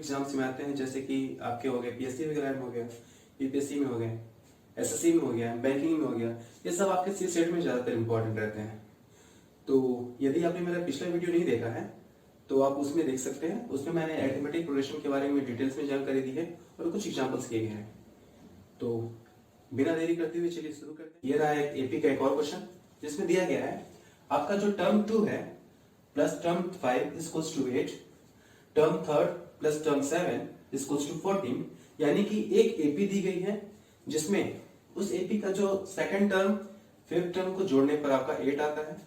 Exams में आते हैं, जैसे कि आपके हो गए पीएससी वगैरह में हो गया, यूपीएससी में हो गए, एसएससी में हो गया, बैंकिंग में हो गया, ये सब आपके सी सेट में ज्यादातर इंपॉर्टेंट रहते हैं। तो यदि आपने मेरा पिछला वीडियो नहीं देखा है तो आप उसमें देख सकते हैं। उसमें मैंने अरिथमेटिक प्रोग्रेशन के बारे में डिटेल्स में जानकारी दी है और कुछ एग्जांपल्स किए गए हैं। तो बिना देरी करते हुए चलिए शुरू करते हैं। ये रहा एक एपी का एक और क्वेश्चन, जिसमें दिया गया है आपका जो टर्म 2 है plus term 5 equals to 8, term 3 plus term 7 equals to 14, यानी कि एक एपी दी गई है जिसमें उस एपी का जो सेकंड टर्म फिफ्थ टर्म को जोड़ने पर आपका 8 आता है,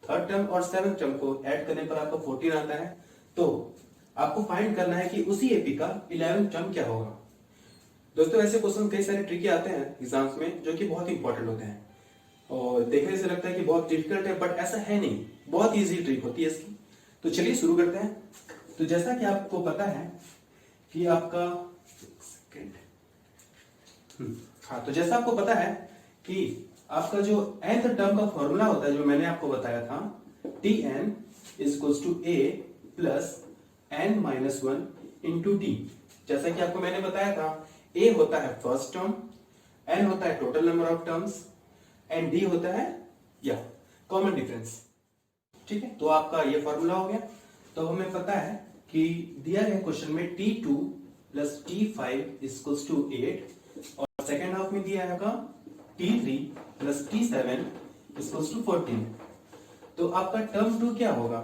थर्ड टर्म और सेवंथ टर्म को ऐड करने पर आपको 14 आता है। तो आपको फाइंड करना है कि उसी एपी का 11th टर्म क्या होगा। दोस्तों ऐसे क्वेश्चन कई सारे ट्रिकी आते हैं एग्जाम्स में, जो कि बहुत इंपॉर्टेंट होते हैं और देखने से लगता है कि बहुत डिफिकल्ट है, बट ऐसा है नहीं, बहुत इजी ट्रिक होती है इसकी। तो चलिए शुरू करते हैं। तो जैसा कि आपको पता है कि आपका हाँ, तो जैसा आपको पता है कि आपका जो nth टर्म का फॉर्मूला होता है, जो मैंने आपको बताया था, Tn equals to a plus n minus 1 into T. जैसा कि आपको मैंने बताया था, a होता है फर्स्ट टर्म, n होता है total number of terms and d होता है या कॉमन डिफरेंस। ठीक है, तो आपका ये फॉर्मूला हो गया। तो हमें पता है कि दिया गया क्वेश्चन में T2 plus T5 equals to 8 और सेकेंड हाफ में दिया है T3 plus T7 equals to 14। तो आपका टर्म 2 क्या होगा?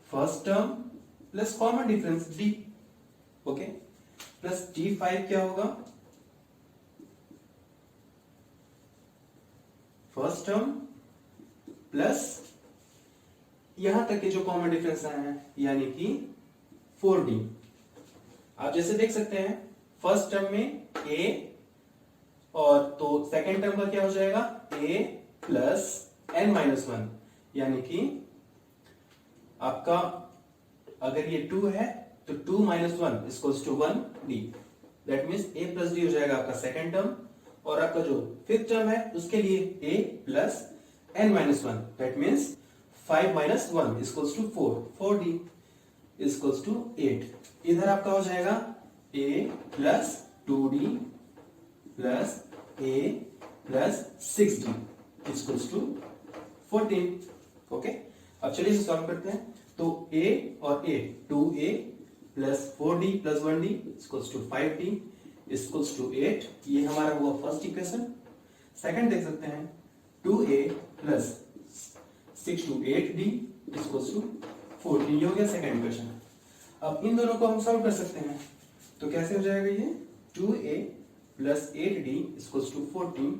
First term plus common difference D, okay, plus T5 क्या होगा? फर्स्ट टर्म प्लस यहां तक के जो कॉमन डिफरेंस आए हैं, यानी कि 4D। आप जैसे देख सकते हैं फर्स्ट टर्म में A और तो सेकेंड टर्म का क्या हो जाएगा? A प्लस n माइनस 1, यानी कि आपका अगर ये 2 है तो 2 minus 1 equals to 1D। That means A plus D हो जाएगा आपका सेकेंड टर्म, और आपका जो फिफ्थ टर्म है उसके लिए A plus n minus 1, that means 5 minus 1 equals to 4D equals to 8। इधर आपका हो जाएगा A plus 2D plus A plus 6D equals to 14। Okay, अब चलिए इसे सॉल्व करते हैं। तो A और A 2A plus 4D plus 1D equals to 5D equals to 8। ये हमारा हुआ फर्स्ट इक्वेशन। सेकंड देख सकते हैं 2A plus 6 to 8D equals to 14। ये हो गया सेकंड इक्वेशन। अब इन दोनों को हम सॉल्व कर सकते हैं। तो कैसे हो जाएगा ये? 2A plus 8D equals to 14।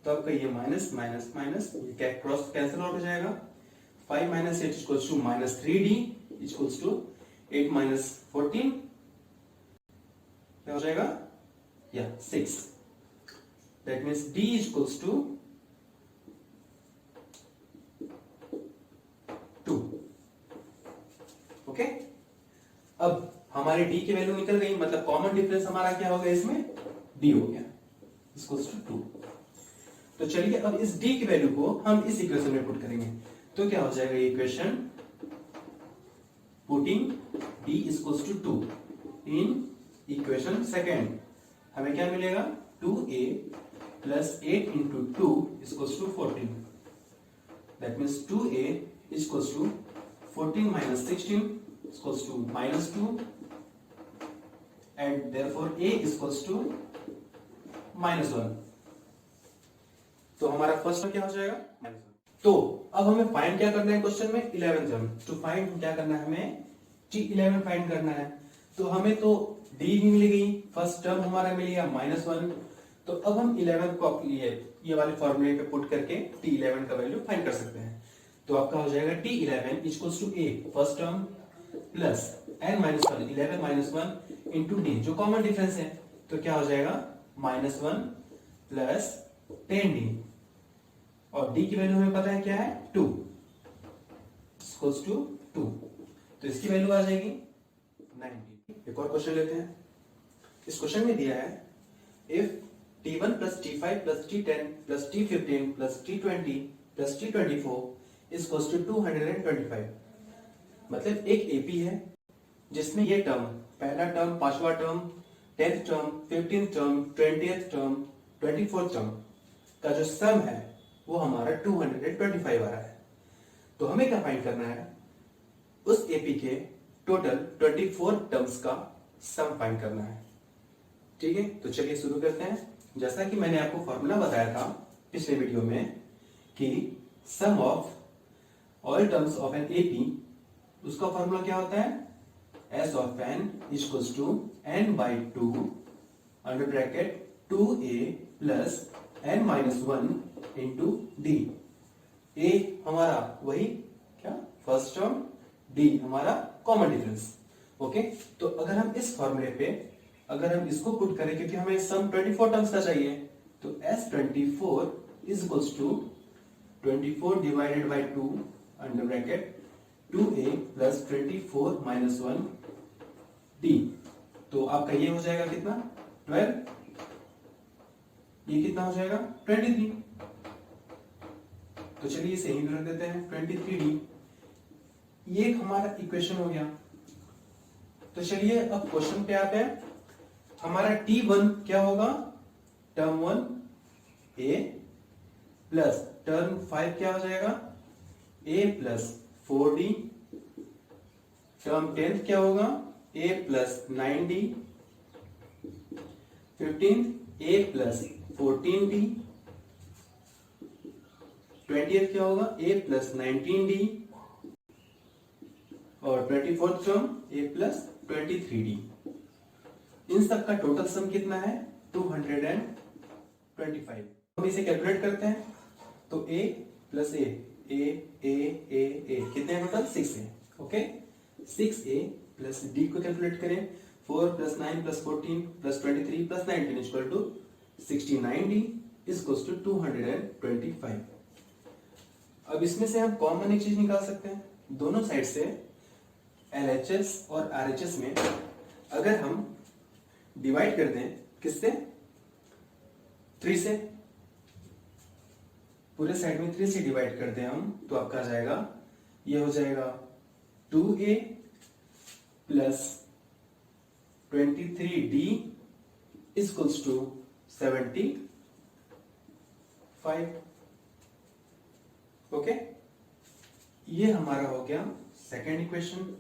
तो आपका ये माइनस माइनस माइनस ये क्रॉस कैंसिल आउट हो जाएगा। 5 minus 8 equals to minus 3D equals to 8 minus 14 क्या हो जाएगा? या 6। That means D equals to 2। Okay, अब हमारी D की वैल्यू निकल गई, मतलब कॉमन डिफरेंस हमारा क्या हो गया? इसमें D हो गया इक्वल्स टू 2। तो चलिए अब इस D की वैल्यू को हम इस इक्वेशन में पुट करेंगे। तो क्या हो जाएगा ये equation? Putting D equals to 2 in equation second, हमें क्या मिलेगा? 2A plus 8 into 2 equals to 14। That means 2A equals to 14 minus 16 equals to minus 2 and therefore A equals to minus 1। तो हमारा फर्स्ट क्या हो जाएगा? -1। तो अब हमें फाइंड क्या करना है क्वेश्चन में? 11th term. तो फाइंड क्या करना है? हमें T11 फाइंड करना है। तो हमें तो D भी मिल गई, फर्स्ट टर्म हमारा मिल गया -1। तो अब हम 11th को ये वाले फॉर्मूले पे पुट करके T11 का वैल्यू फाइंड कर सकते हैं। तो आपका हो जाएगा T11 equals to A first term plus n minus 1 11 minus 1 into D, जो कॉमन डिफरेंस है। तो क्या हो जाएगा? -1 प्लस 10D, और D की वैल्यू हमें पता है क्या है? 2 इक्वल्स टू 2। तो इसकी वैल्यू आ जाएगी 90। एक और क्वेश्चन लेते हैं। इस क्वेश्चन में दिया है if T1 plus T5 plus T10 plus T15 plus T20 plus T24 equals to 225। मतलब एक एपी है जिसमें ये टर्म पहला टर्म, पांचवा term, 10th term, 15th term, 20th term, 24th term का जो सम है वो हमारा 225 आ रहा है। तो हमें क्या फाइंड करना है, उस एपी के टोटल 24 टर्म्स का सम फाइंड करना है। ठीक है, तो चलिए शुरू करते हैं। जैसा कि मैंने आपको फॉर्मूला बताया था पिछले वीडियो में कि sum of all terms of N AP, उसका फॉर्मूला क्या होता है, S of n equals to n by 2 under bracket 2a plus n minus 1 into d। a हमारा वही क्या फर्स्ट टर्म, d हमारा कॉमन डिफरेंस। ओके, तो अगर हम इस फॉर्मूले पे अगर हम इसको पुट करें, क्योंकि हमें सम 24 टर्म्स का चाहिए, तो S24 is equals to 24 divided by 2 under bracket 2a plus 24 minus 1 d। तो आपका ये हो जाएगा कितना 12, ये कितना हो जाएगा 23। तो चलिए इसे यहीं रख देते हैं 23d। ये एक हमारा इक्वेशन हो गया। तो चलिए अब क्वेश्चन पे आते हैं। हमारा t1 क्या होगा, टर्म 1 a प्लस टर्म 5 क्या हो जाएगा a प्लस 4d, टर्म 10 क्या होगा a plus 9d, 15 a plus 14d, 20th क्या होगा a प्लस 19d, और 24th term a plus 23d। इन सब का टोटल सम कितना है 225। हम इसे कैलकुलेट करते हैं। तो a प्लस a कितने हैं टोटल 6 है। ओके, 6a प्लस d को कैलकुलेट करें, 4 plus 9 plus 14 plus 23 plus 19 equal to 69d equal to 225। अब इसमें से हम कॉमन एक चीज निकाल सकते हैं। दोनों साइड से LHS और RHS में अगर हम डिवाइड कर दें, किससे 3 से, पूरे साइड में 3 से डिवाइड कर दें हम, तो आपका आ जाएगा, ये हो जाएगा 2a plus 23d equals to 75। Okay, ये हमारा हो गया सेकेंड इक्वेशन।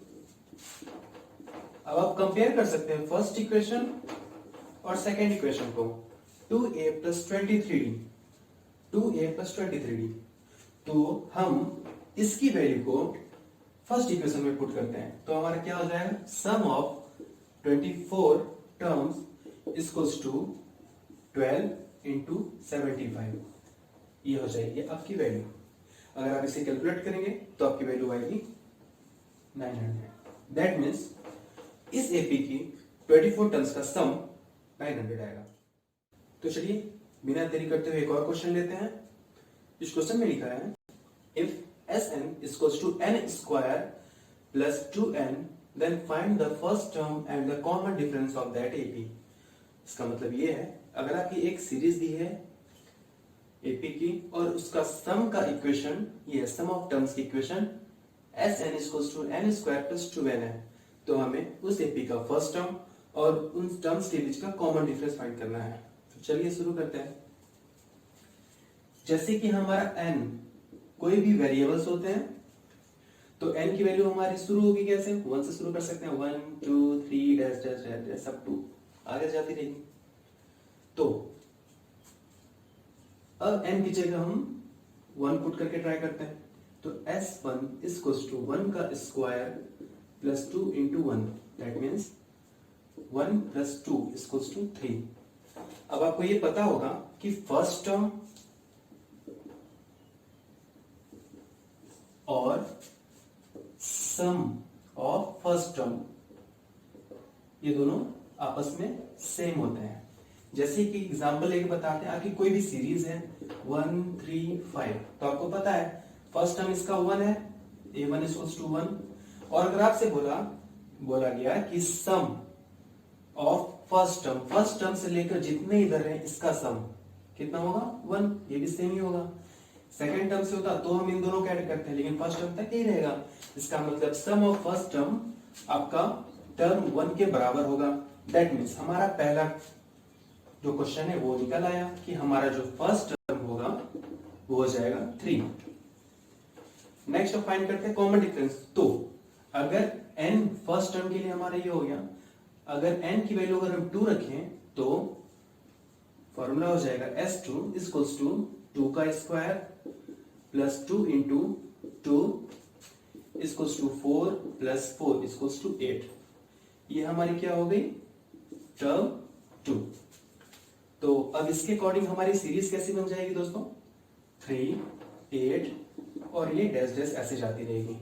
अब आप कंपेयर कर सकते हैं फर्स्ट इक्वेशन और सेकेंड इक्वेशन को। 2a plus 23d, 2a plus 23d। तो हम इसकी वैल्यू को फर्स्ट इक्वेशन में पुट करते हैं, तो हमारा क्या हो जाएगा, sum of 24 terms equals to 12 into 75। ये हो जाएगी आपकी वैल्यू। अगर आप इसे कैलकुलेट करेंगे तो आपकी वैल्यू आएगी 900। दैट मीन्स इस एपी की 24 टर्म्स का सम 900 आएगा। तो चलिए बिना देरी करते हुए एक और क्वेश्चन लेते हैं। इस क्वेश्चन में लिखा है, if Sn equals to n square plus 2n then find the first term and the common difference of that AP. इसका मतलब ये है, अगर आपकी एक सीरीज दी है एपी की और उसका सम का इक्वेशन, ये सम ऑफ टर्म्स की equation Sn equals to n square plus 2n है, तो हमें उस एपी का फर्स्ट टर्म और उन टर्म्स के बीच का कॉमन डिफरेंस फाइंड करना है। तो चलिए शुरू करते हैं। जैसे कि हमारा n कोई भी वेरिएबल्स होते हैं, तो n की वैल्यू हमारी शुरू होगी कैसे, 1 से शुरू कर सकते हैं, 1 2 3 डैश डैश डैश सब 2 आगे जाती रहेगी। तो अब n की जगह हम 1 पुट करके ट्राई करते हैं। तो S1 इक्वल्स टू 1 का square plus 2 into 1, that means 1 plus 2 equals to 3। अब आपको ये पता होगा कि फर्स्ट टर्म और सम ऑफ फर्स्ट टर्म ये दोनों आपस में सेम होते हैं। जैसे कि एग्जांपल एक बताते हैं, आपकी कोई भी सीरीज है 1 3 5, तो आपको पता है फर्स्ट टर्म इसका 1 है, a1 इक्वल्स टू 1। और अगर आपसे बोला गया कि सम ऑफ फर्स्ट टर्म से लेकर जितने इधर है इसका सम कितना होगा 1, ये भी सेम ही होगा। सेकेंड टर्म से होता तो हम इन दोनों को ऐड करते हैं, लेकिन फर्स्ट टर्म तक यही रहेगा। इसका मतलब सम ऑफ फर्स्ट टर्म आपका टर्म 1 के बराबर होगा। दैट मीन्स हमारा पहला जो क्वेश्चन है वो निकल आया कि हमारा जो फर्स्ट टर्म होगा वो हो जाएगा 3। नेक्स्ट फाइंड करते हैं कॉमन डिफरेंस। तो अगर n फर्स्ट टर्म के लिए हमारा ये हो गया, अगर n की वैल्यू अगर हम 2 रखें तो फॉर्मूला हो जाएगा S2 इक्वल्स टू 2 का square plus 2 into 2 equals to 4 plus 4 equals to 8। ये हमारी क्या हो गई, टर्म 2। तो अब इसके अकॉर्डिंग हमारी सीरीज कैसी बन जाएगी दोस्तों, 3 8 और ये डैश डैश ऐसे जाती रहेगी।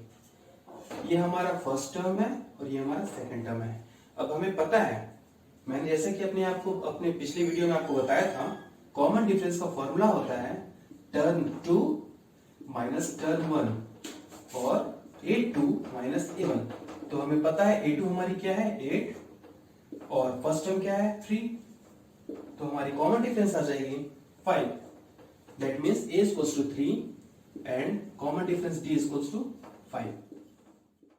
ये हमारा फर्स्ट टर्म है और ये हमारा सेकंड टर्म है। अब हमें पता है, मैंने जैसे कि अपने पिछले वीडियो में आपको बताया था, कॉमन डिफरेंस का फॉर्मूला होता है टर्म 2 माइनस टर्म 1 और a2 माइनस a1। तो हमें पता है a2 हमारी क्या है 8 और फर्स्ट टर्म क्या है 3, तो हमारी कॉमन डिफरेंस आ जाएगी 5। That means a equals to 3 and common difference d equals to 5।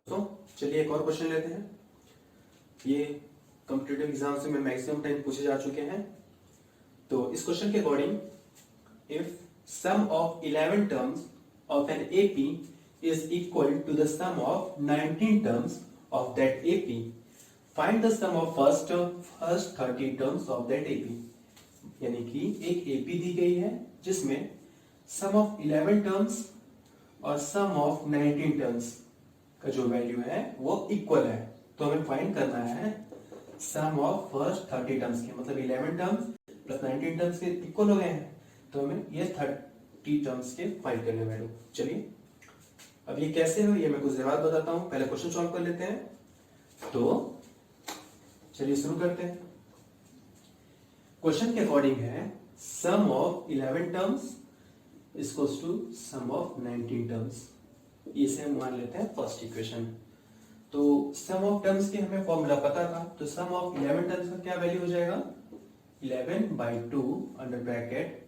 तो चलिए एक और क्वेश्चन लेते हैं। ये कॉम्पिटिटिव एग्जाम से में मैक्सिमम टाइम पूछे जा चुके हैं। तो इस क्वेश्चन के according, if sum of 11 terms of N AP is equal to the sum of 19 terms of that AP, find the sum of first 30 terms of that AP. यानी कि एक एपी दी गई है जिसमें सम ऑफ 11 टर्म्स और सम of 19 terms का जो value है वो इक्वल है। तो हमें फाइंड करना है सम ऑफ फर्स्ट 30 टर्म्स के, मतलब 11 टर्म्स प्लस 19 टर्म्स के इक्वल हो गए हैं, तो हमें ये 30 टर्म्स के फाइंड करने वैल्यू। चलिए अब ये कैसे हो, ये मैं कुछ देर बाद बताता हूं, पहले क्वेश्चन सॉल्व कर लेते हैं। तो चलिए शुरू करते हैं। क्वेश्चन के अकॉर्डिंग है sum of 11 terms equals to sum of 19 terms. इसे हम मान लेते हैं फर्स्ट इक्वेशन। तो सम ऑफ टर्म्स के हमें फॉर्मूला पता था, तो सम ऑफ 11 टर्म्स का क्या वैल्यू हो जाएगा 11/2 under bracket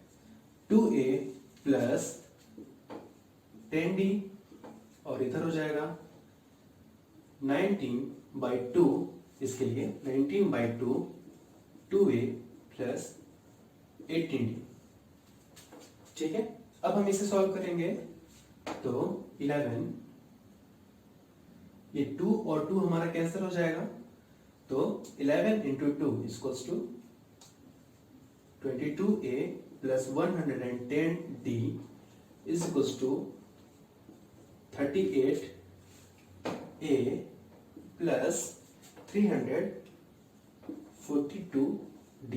2a plus 10d और इधर हो जाएगा 19/2, इसके लिए 19/2 2a प्लस 18d। ठीक है, अब हम इसे सॉल्व करेंगे। तो 11, ये 2 और 2 हमारा कैंसिल हो जाएगा, तो 11 into 2 equals to 22a plus 110d is equals to 38a plus 342d।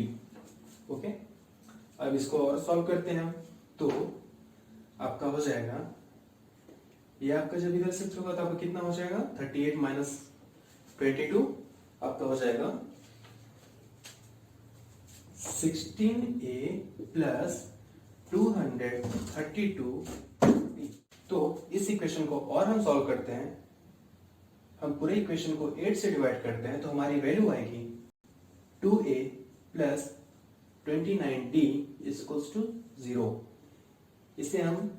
Okay, अब इसको और सॉल्व करते हैं हम। तो आपका हो जाएगा, ये आपका जब इधर शिफ्ट होगा तो आपका कितना हो जाएगा 38 माइनस 22, आपका हो जाएगा 16a प्लस 232। तो इस इक्वेशन को और हम सॉल्व करते हैं, हम पूरे इक्वेशन को 8 से डिवाइड करते हैं, तो हमारी वैल्यू आएगी 2a plus 29d equals to 0। इसे हम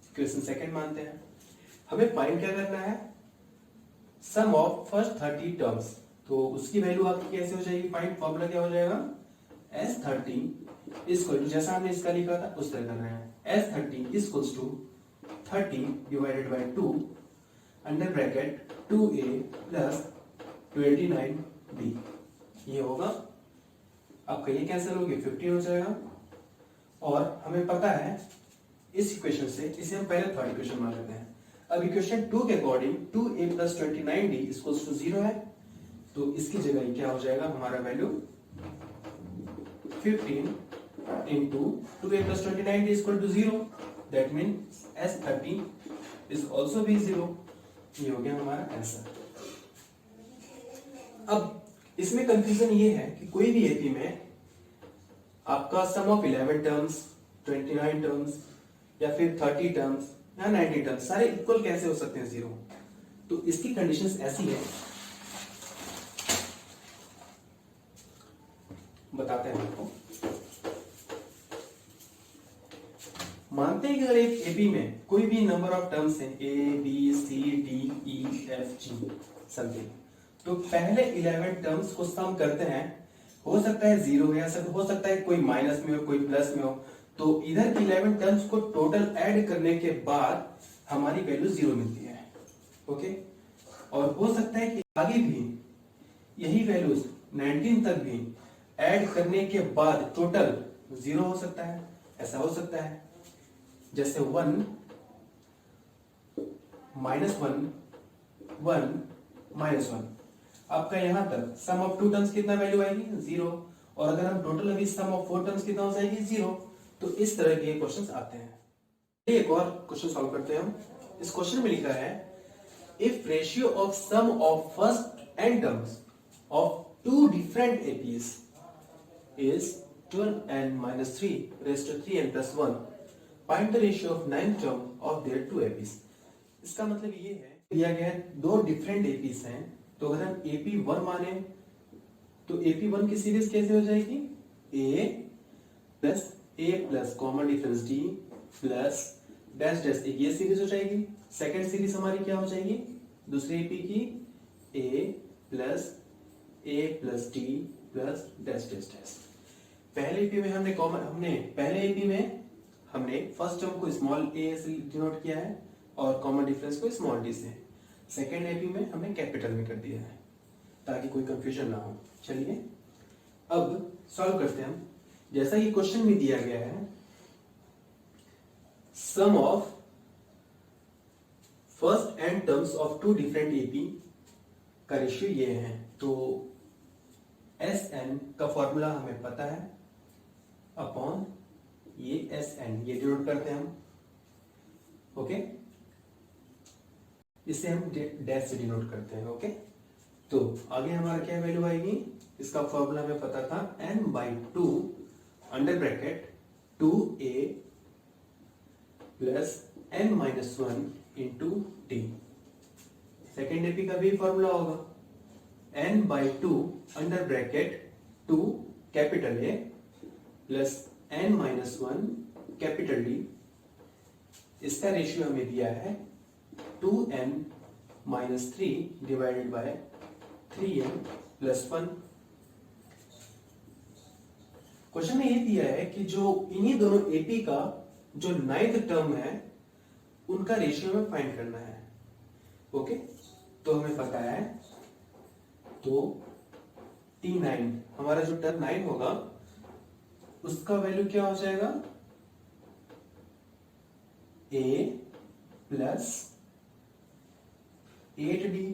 इक्वेशन सेकंड मानते हैं। हमें फाइंड क्या करना है, सम ऑफ फर्स्ट 30 टर्म्स। तो उसकी वैल्यू आपकी कैसे हो जाएगी, फाइंड फॉर्मूला क्या हो जाएगा S30 इक्वल टू, जैसा हमने इसका लिखा था उस तरह करना है, S30 equals to 30 divided by 2 under bracket 2a plus 29d। ये होगा आपका, ये कैंसिल हो गया 15 हो जाएगा। और हमें पता है इस इक्वेशन से, इसे हम पहले थर्ड इक्वेशन मान लेते हैं। अब इक्वेशन 2 के according 2a plus 29d equals to 0 है, तो इसकी जगह क्या हो जाएगा हमारा value 15 into 2a plus 29d equal to 0। That means S30 is also भी 0। ये हो गया हमारा आंसर। अब इसमें कंफ्यूजन ये है कि कोई भी एपी में आपका सम ऑफ 11 टर्म्स, 29 टर्म्स या फिर 30 टर्म्स या 90 टर्म्स सारे इक्वल कैसे हो सकते हैं 0। तो इसकी कंडीशंस ऐसी है, बताते हैं आपको। मानते हैं कि अगर एक एपी में कोई भी नंबर ऑफ टर्म्स हैं A B C D E F G something, तो पहले 11 टर्म्स को सम करते हैं, हो सकता है 0 या हो सकता है कोई माइनस में हो कोई प्लस में हो, तो इधर की 11 टर्म्स को टोटल ऐड करने के बाद हमारी वैल्यू 0 मिलती है। ओके, और हो सकता है कि आगे भी यही वैल्यूज 19 तक भी ऐड करने के बाद टोटल 0 हो सकता है, ऐसा हो सकता है। जैसे 1 -1 1 -1, आपका यहां तक सम ऑफ 2 टर्म्स कितना वैल्यू आएगी 0, और अगर हम टोटल अभी सम ऑफ 4 टर्म्स कितना हो जाएगी 0। तो इस तरह के क्वेश्चंस आते हैं। एक और क्वेश्चन सॉल्व करते हैं हम। इस क्वेश्चन में लिखा है if ratio of sum of first n terms of 2 different APs is 12n-3 raised to 3n plus 1. Find the ratio of 9th term of their 2 APs. इसका मतलब ये है, दिया गया है 2 डिफरेंट एपीज हैं, तो अगर हम AP1 माने तो AP1 की सीरीज कैसे हो जाएगी A plus common difference D plus dash dash, ये सीरीज हो जाएगी। सेकेंड सीरीज हमारी क्या हो जाएगी दूसरे एपी की A plus D plus dash dash dash. पहले एपी में हमने फर्स्ट टर्म को स्मॉल a से डिनोट किया है और कॉमन डिफरेंस को स्मॉल d से। सेकेंड एपी में हमने कैपिटल में कर दिया है ताकि कोई कंफ्यूजन ना हो। चलिए अब सॉल्व करते हैं हम। जैसा कि क्वेश्चन में दिया गया है sum of first n terms of 2 different AP का रेशियो ये है, तो Sn का फॉर्मूला हमें पता है अपॉन ये Sn, ये डिनोट करते हैं हम। ओके, इसे हम डैश से डिनोट करते हैं। ओके, तो आगे हमारा क्या वैल्यू आएगी, इसका फॉर्मूला हमें पता था n/2 under bracket 2a plus n-1 into d। Second AP का भी फॉर्मूला होगा n/2 under bracket 2 capital A plus n-1 capital D। इसका रेशियो हमें दिया है 2n-3 divided by 3n plus 1। Question में ये दिया है कि जो इन्हीं दोनों एपी का जो 9th टर्म है उनका रेशियो हमें फाइंड करना है। ओके, तो हमें पता है, तो T9 हमारा जो टर्म 9 होगा उसका वैल्यू क्या हो जाएगा A प्लस 8D,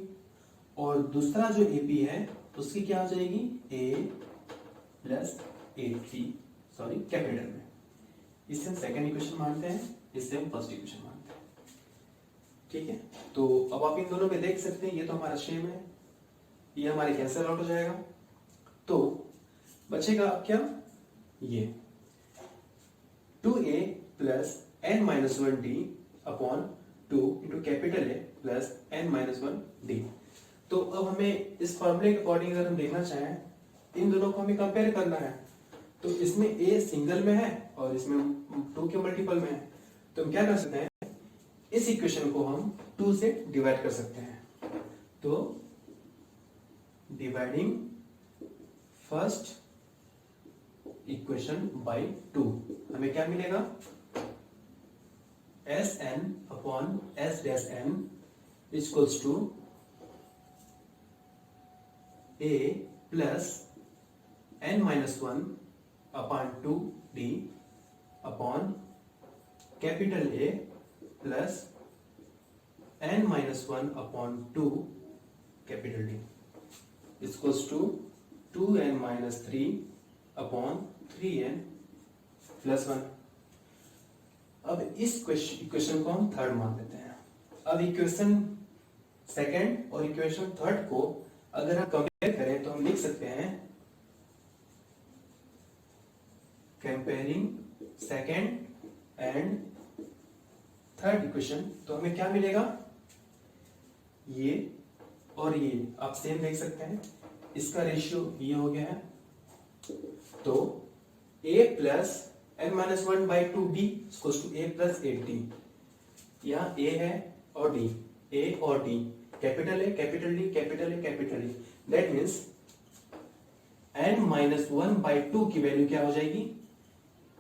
और दूसरा जो AP है उसकी क्या हो जाएगी A plus 8D, sorry capital में। इससे हम सेकेंड इक्वेशन मानते हैं, इससे हम फर्स्ट इक्वेशन मानते हैं। ठीक है, तो अब आप इन दोनों में देख सकते हैं ये तो हमारा सेम है, ये हमारे कैंसिल आउट हो जाएगा, तो बचेगा अब क्या ये 2a plus n-1d upon 2 into capital A plus n-1d। तो अब हमें इस फॉर्मूले के अकॉर्डिंग अगर हम देखना चाहें, इन दोनों को हमें कंपेयर करना है, तो इसमें a सिंगल में है और इसमें 2 के मल्टीपल में है, तो हम क्या कर सकते हैं, इस इक्वेशन को हम 2 से डिवाइड कर सकते हैं। तो डिवाइडिंग फर्स्ट इक्वेशन बाय 2 हमें क्या मिलेगा Sn upon S dash n equals to A plus n-1 upon 2D upon capital A plus n-1 upon 2 capital D equals to 2n-3 upon 3n plus 1। अब इस equation को हम third मान लेते हैं। अब इक्वेशन सेकंड और इक्वेशन थर्ड को अगर हम कंपेयर करें तो हम लिख सकते हैं comparing second and third equation, तो हमें क्या मिलेगा ये और ये आप सेम देख सकते हैं, इसका रेशियो ये हो गया है, तो a plus n-1/2d equals to a plus 8d। यहाँ a है और d, a और d, capital A capital D capital A capital E, that means n-1/2 की वैल्यू क्या हो जाएगी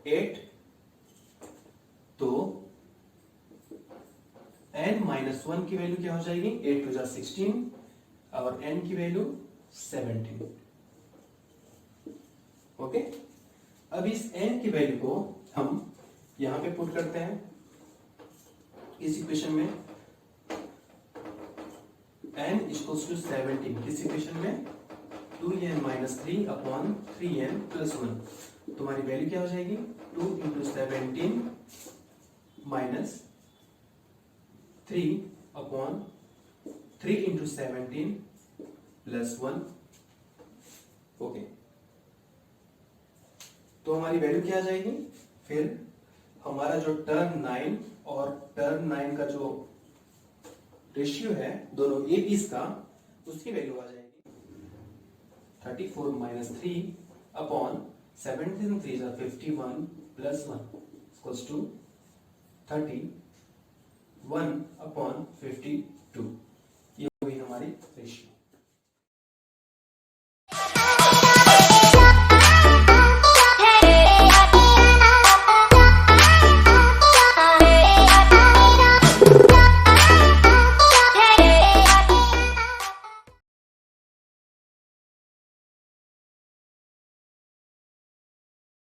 8। तो n-1 की वैल्यू क्या हो जाएगी 8 टू 16 और n की वैल्यू 17। ओके, अब इस n की वैल्यू को हम यहां पे पुट करते हैं इस इक्वेशन में। n इक्वल्स टू 17 इस इक्वेशन में 2n-3/3n+1 तुम्हारी वैल्यू क्या हो जाएगी 2 × 17 माइनस 3/3 × 17 +1। ओके, तो हमारी वैल्यू क्या आ जाएगी, फिर हमारा जो टर्म 9 और टर्म 9 का जो रेशियो है दोनों ए पीस का, उसकी वैल्यू आ जाएगी 34 - 3/17 3 = 51 +1 = 31/52। ये हुई हमारी